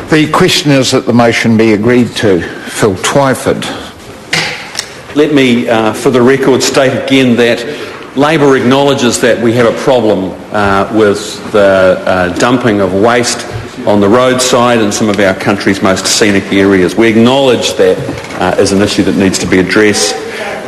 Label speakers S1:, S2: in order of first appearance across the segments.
S1: The question is that the motion be agreed to. Phil Twyford.
S2: Let me, for the record, state again that Labor acknowledges that we have a problem with the dumping of waste on the roadside in some of our country's most scenic areas. We acknowledge that is an issue that needs to be addressed,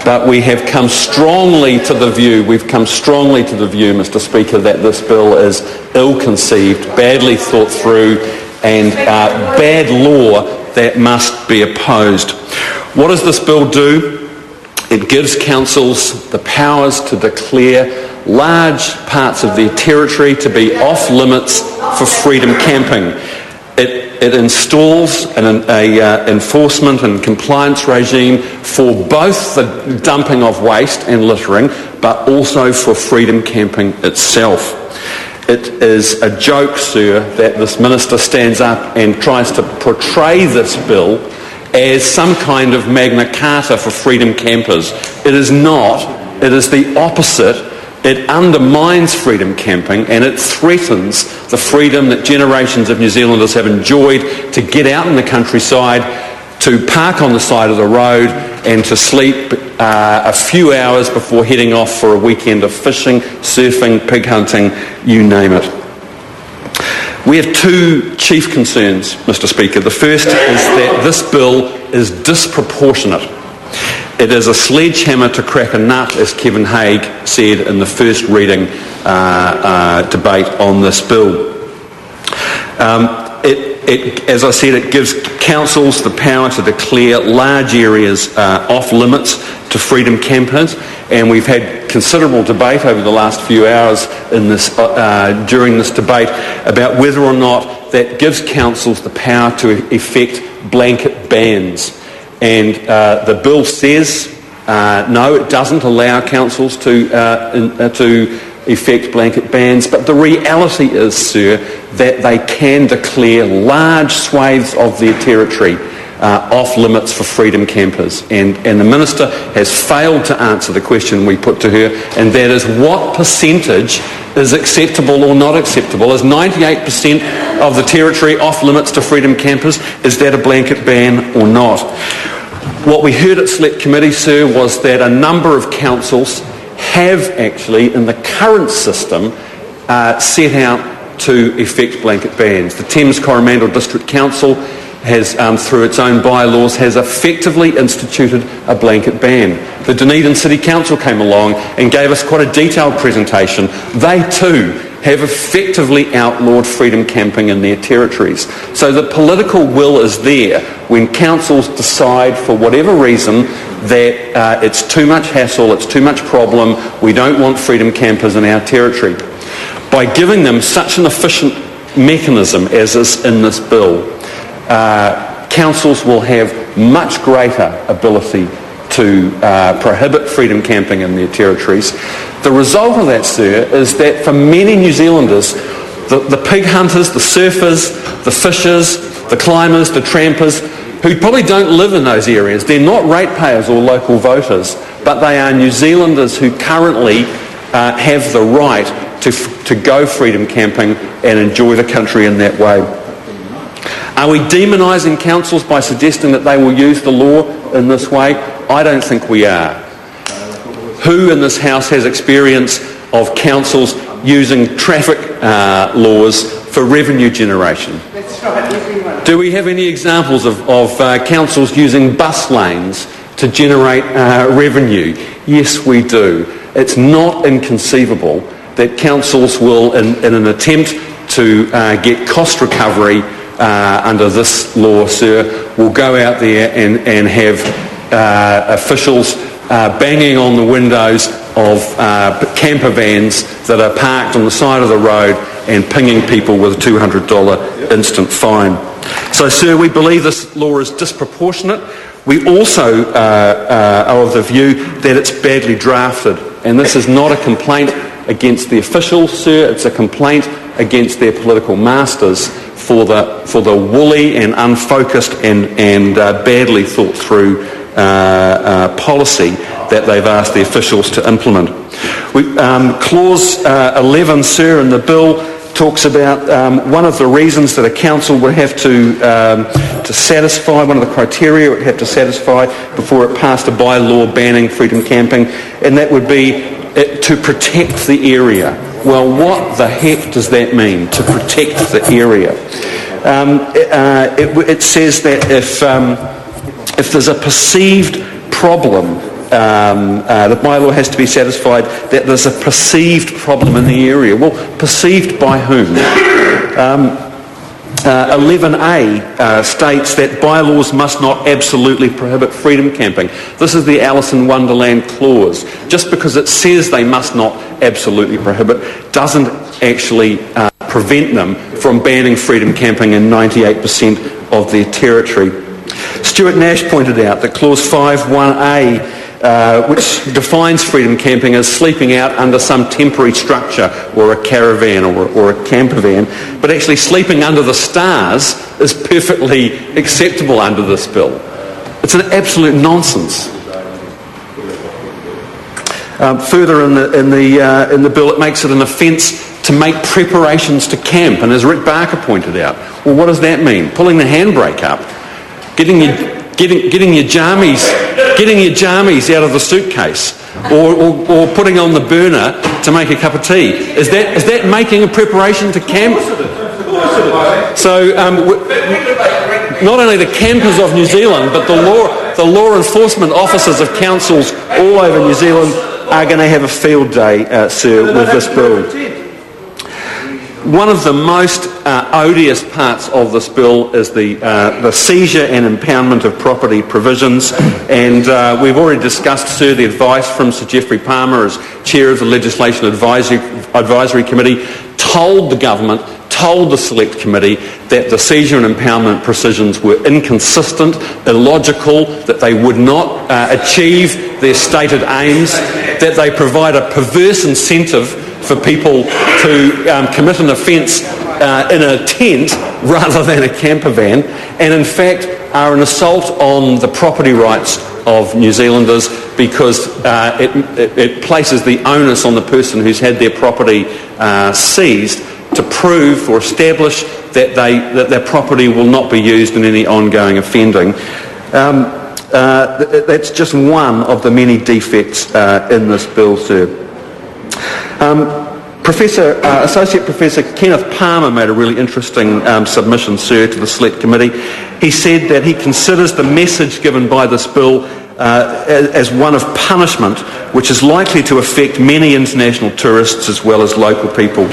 S2: but we have come strongly to the view, Mr. Speaker, that this bill is ill-conceived, badly thought through, and bad law that must be opposed. What does this bill do? It gives councils the powers to declare large parts of their territory to be off limits for freedom camping. It installs an enforcement and compliance regime for both the dumping of waste and littering, but also for freedom camping itself. It is a joke, sir, that this minister stands up and tries to portray this bill as some kind of Magna Carta for freedom campers. It is not. It is the opposite. It undermines freedom camping and it threatens the freedom that generations of New Zealanders have enjoyed to get out in the countryside, to park on the side of the road and to sleep a few hours before heading off for a weekend of fishing, surfing, pig hunting, you name it. We have two chief concerns, Mr. Speaker. The first is that this bill is disproportionate. It is a sledgehammer to crack a nut, as Kevin Haig said in the first reading debate on this bill. As I said, it gives councils the power to declare large areas off limits to freedom campers, and we've had considerable debate over the last few hours during this debate about whether or not that gives councils the power to effect blanket bans. And the bill says no, it doesn't allow councils to effect blanket bans, but the reality is, sir, that they can declare large swathes of their territory off limits for freedom campers. And the Minister has failed to answer the question we put to her, and that is what percentage is acceptable or not acceptable? Is 98% of the territory off limits to freedom campers? Is that a blanket ban or not? What we heard at Select Committee, sir, was that a number of councils have actually, in the current system, set out to effect blanket bans. The Thames Coromandel District Council has, through its own bylaws, has effectively instituted a blanket ban. The Dunedin City Council came along and gave us quite a detailed presentation. They too have effectively outlawed freedom camping in their territories. So the political will is there when councils decide, for whatever reason, that it's too much hassle, it's too much problem, we don't want freedom campers in our territory. By giving them such an efficient mechanism as is in this bill, councils will have much greater ability to prohibit freedom camping in their territories. The result of that, sir, is that for many New Zealanders, the pig hunters, the surfers, the fishers, the climbers, the trampers, who probably don't live in those areas, they're not ratepayers or local voters, but they are New Zealanders who currently have the right to go freedom camping and enjoy the country in that way. Are we demonising councils by suggesting that they will use the law in this way? I don't think we are. Who in this House has experience of councils using traffic laws for revenue generation?
S3: That's right, everyone.
S2: Do we have any examples of councils using bus lanes to generate revenue? Yes, we do. It's not inconceivable that councils will, in an attempt to get cost recovery under this law, sir, will go out there and have officials banging on the windows of camper vans that are parked on the side of the road and pinging people with a $200 instant fine. So, sir, we believe this law is disproportionate. We also are of the view that it's badly drafted, and this is not a complaint against the officials, sir, it's a complaint against their political masters for the woolly and unfocused and badly thought through policy that they've asked the officials to implement. Clause 11, sir, in the bill talks about one of the reasons that a council would have to satisfy, one of the criteria it would have to satisfy before it passed a bylaw banning freedom camping, and that would be to protect the area. Well, what the heck does that mean, to protect the area? It says that if there's a perceived problem, the bylaw has to be satisfied that there's a perceived problem in the area. Well, perceived by whom? 11A states that bylaws must not absolutely prohibit freedom camping. This is the Alice in Wonderland clause. Just because it says they must not absolutely prohibit doesn't actually prevent them from banning freedom camping in 98% of their territory. Stuart Nash pointed out that clause 5.1a which defines freedom camping as sleeping out under some temporary structure or a caravan or a camper van, but actually sleeping under the stars is perfectly acceptable under this bill. It's an absolute nonsense. Further in the bill, it makes it an offence to make preparations to camp, and as Rick Barker pointed out, well, what does that mean? Pulling the handbrake up, getting your jammies out of the suitcase, or putting on the burner to make a cup of tea. Is that making a preparation to camp? So not only the campers of New Zealand, but the law enforcement officers of councils all over New Zealand are going to have a field day, sir, with this bill. One of the most odious parts of this bill is the seizure and impoundment of property provisions, and we've already discussed, sir, the advice from Sir Geoffrey Palmer as Chair of the Legislation Advisory Committee told the government, told the Select Committee that the seizure and impoundment provisions were inconsistent, illogical, that they would not achieve their stated aims, that they provide a perverse incentive for people to commit an offence in a tent rather than a camper van, and in fact are an assault on the property rights of New Zealanders, because it places the onus on the person who's had their property seized to prove or establish that their property will not be used in any ongoing offending. That's just one of the many defects in this bill, sir. Associate Professor Kenneth Palmer made a really interesting submission, sir, to the Select Committee. He said that he considers the message given by this bill as one of punishment, which is likely to affect many international tourists as well as local people.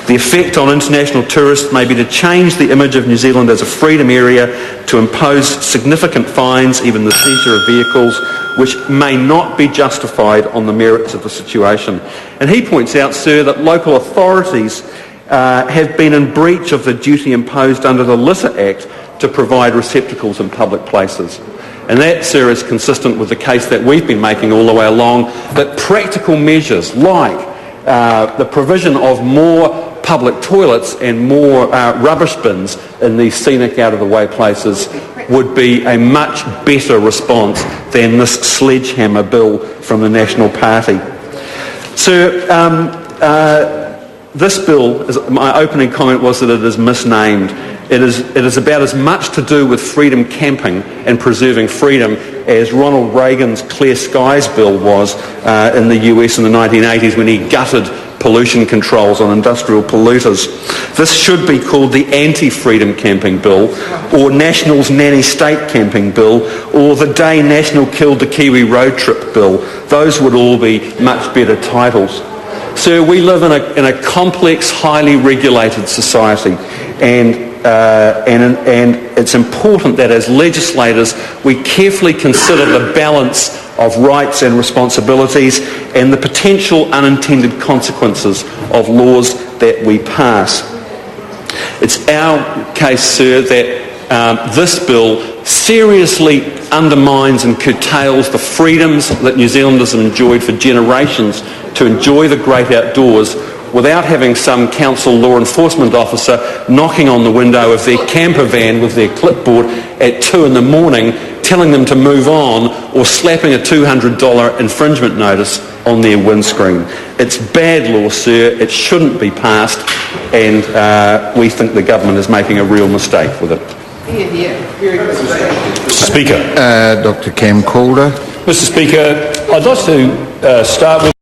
S2: The effect on international tourists may be to change the image of New Zealand as a freedom area, to impose significant fines, even the seizure of vehicles, which may not be justified on the merits of the situation. And he points out, sir, that local authorities have been in breach of the duty imposed under the Litter Act to provide receptacles in public places. And that, sir, is consistent with the case that we've been making all the way along, that practical measures like the provision of more public toilets and more rubbish bins in these scenic, out-of-the-way places would be a much better response than this sledgehammer bill from the National Party. Sir, this bill, my opening comment was that it is misnamed. It is about as much to do with freedom camping and preserving freedom as Ronald Reagan's Clear Skies bill was in the US in the 1980s, when he gutted pollution controls on industrial polluters. This should be called the Anti-Freedom Camping Bill, or National's Nanny State Camping Bill, or the Day National Killed the Kiwi Road Trip Bill. Those would all be much better titles. Sir, we live in a complex, highly regulated society, and it's important that as legislators we carefully consider the balance of rights and responsibilities and the potential unintended consequences of laws that we pass. It's our case, sir, that this bill seriously undermines and curtails the freedoms that New Zealanders have enjoyed for generations to enjoy the great outdoors, without having some council law enforcement officer knocking on the window of their camper van with their clipboard at 2 a.m, telling them to move on, or slapping a $200 infringement notice on their windscreen. It's bad law, sir. It shouldn't be passed, and we think the government is making a real mistake with it.
S3: Mr. Speaker.
S1: Dr. Cam Calder.
S3: Mr. Speaker, I'd like to start with